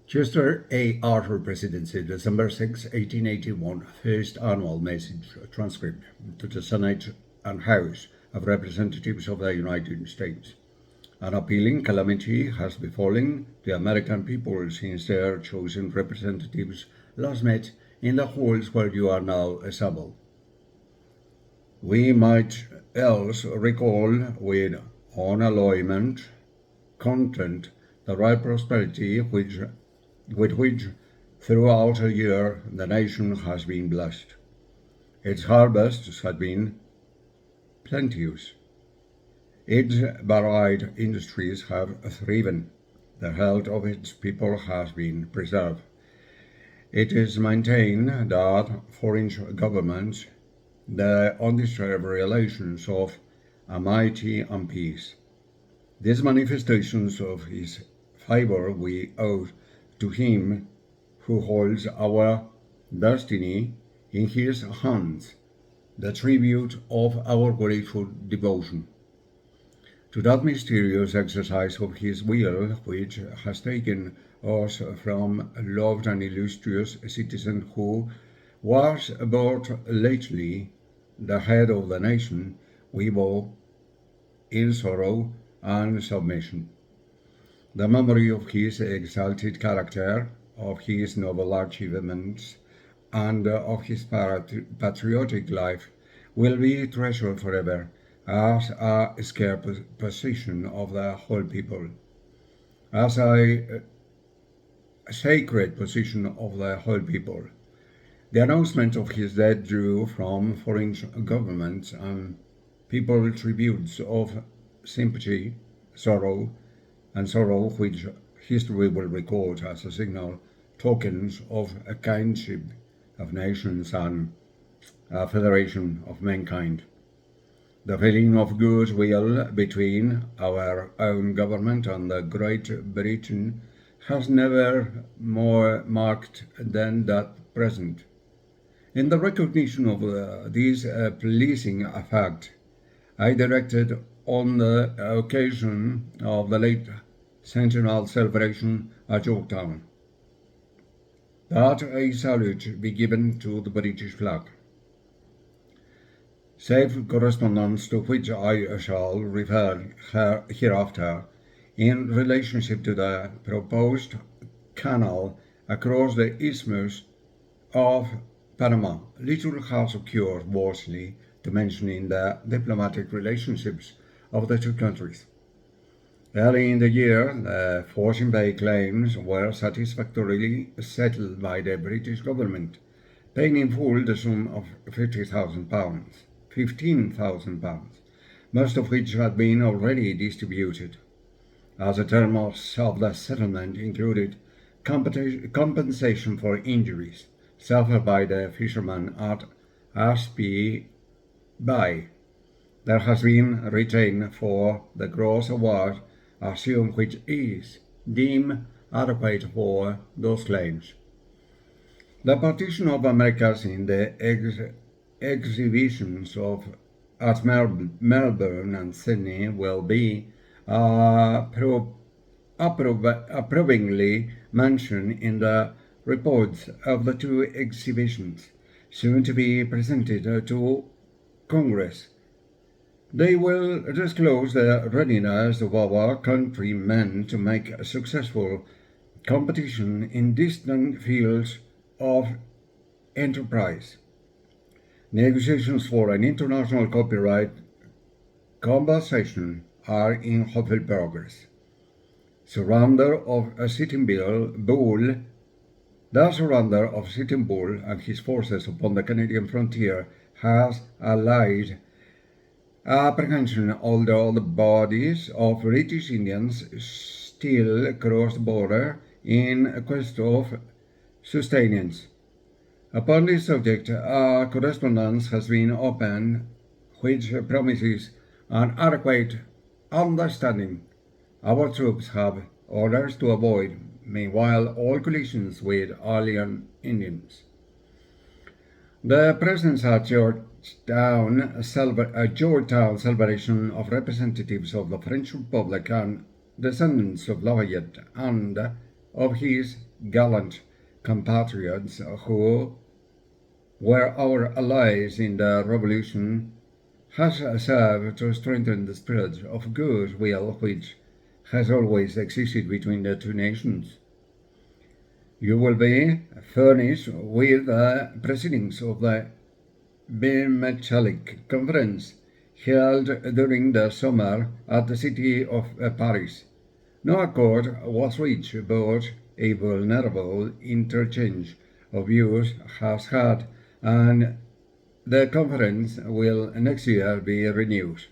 Chester A. Arthur Presidency, December 6, 1881, first annual message transcript to the Senate and House of Representatives of the United States. An appalling calamity has befallen the American people since their chosen representatives last met in the halls where you are now assembled. We might else recall with unalloyment content the right prosperity with which throughout a year the nation has been blessed. Its harvests have been plenteous. Its varied industries have thriven. The health of its people has been preserved. It is maintained that foreign governments, the undisturbed relations of amity and peace. These manifestations of his favor we owe to him who holds our destiny in his hands, the tribute of our grateful devotion. To that mysterious exercise of his will which has taken us from a loved and illustrious citizen who was but lately the head of the nation, we bow in sorrow and submission. The memory of his exalted character, of his noble achievements, and of his patriotic life will be treasured forever as a sacred possession of the whole people, as a sacred position of the whole people. The announcement of his death drew from foreign governments and people tributes of sympathy, sorrow, which history will record as a signal tokens of a kindship of nations and a federation of mankind. The feeling of goodwill between our own government and the Great Britain has never more marked than that present. In the recognition of this pleasing fact, I directed on the occasion of the late centennial celebration at Yorktown that a salute be given to the British flag. Safe correspondence to which I shall refer hereafter in relationship to the proposed canal across the Isthmus of Panama. Little has occurred worthily to mention in the diplomatic relationships of the two countries. Early in the year, the Fortune Bay claims were satisfactorily settled by the British government, paying in full the sum of £15,000, most of which had been already distributed, as the terms of the settlement included compensation for injuries suffered by the fishermen at Ashby Bay. There has been retained for the gross award a sum which is deemed adequate for those claims. The partition of Americas in the exhibitions at Melbourne and Sydney will be approvingly mentioned in the reports of the two exhibitions, soon to be presented to Congress. They will disclose the readiness of our countrymen to make a successful competition in distant fields of enterprise. Negotiations for an international copyright conversation are in hopeful progress. Surrender of Sitting Bull, the surrender of Sitting Bull and his forces upon the Canadian frontier has allayed apprehension, although the bodies of British Indians still cross the border in quest of sustenance. Upon this subject, a correspondence has been opened which promises an adequate understanding. Our troops have orders to avoid, meanwhile, all collisions with alien Indians. The presence at Georgetown celebration of representatives of the French Republic and descendants of Lafayette and of his gallant compatriots who were our allies in the revolution has served to strengthen the spirit of goodwill which has always existed between the two nations. You will be furnished with the proceedings of the bimetallic conference held during the summer at the city of Paris. No accord was reached, but a vulnerable interchange of views has had, and the conference will next year be renewed.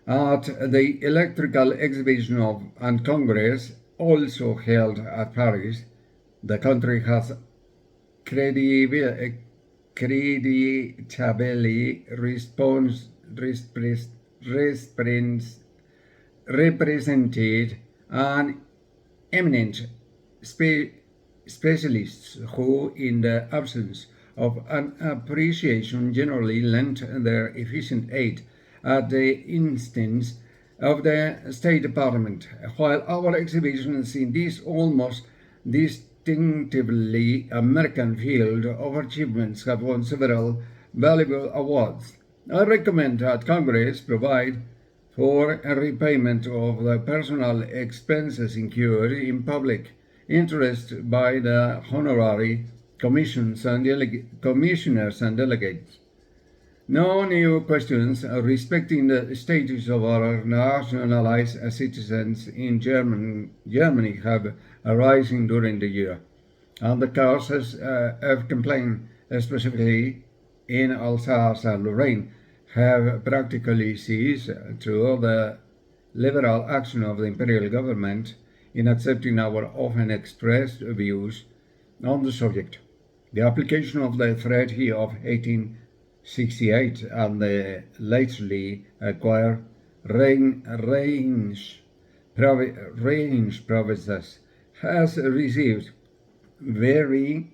At the Electrical Exhibition and Congress, also held at Paris, the country has creditably represented an eminent specialists who, in the absence of an appreciation, generally lent their efficient aid at the instance of the State Department, while our exhibitions in this almost distinctively American field of achievements have won several valuable awards. I recommend that Congress provide for a repayment of the personal expenses incurred in public interest by the honorary commissioners and delegates. No new questions respecting the status of our nationalized citizens in Germany have arisen during the year, and the causes of complaint, specifically in Alsace and Lorraine, have practically ceased through the liberal action of the imperial government in accepting our often expressed views on the subject. The application of the treaty of 1868 and the lately acquired Rhenish provinces has received very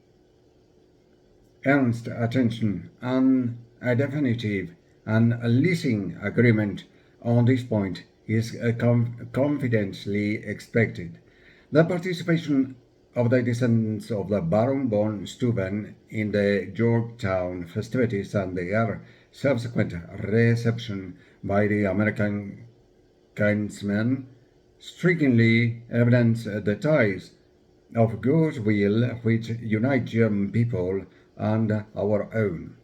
earnest attention, and a definitive and leasing agreement on this point is confidently expected. The participation of the descendants of the Baron von Steuben in the Yorktown festivities and their subsequent reception by the American kinsmen strikingly evidence the ties of goodwill which unite German people and our own.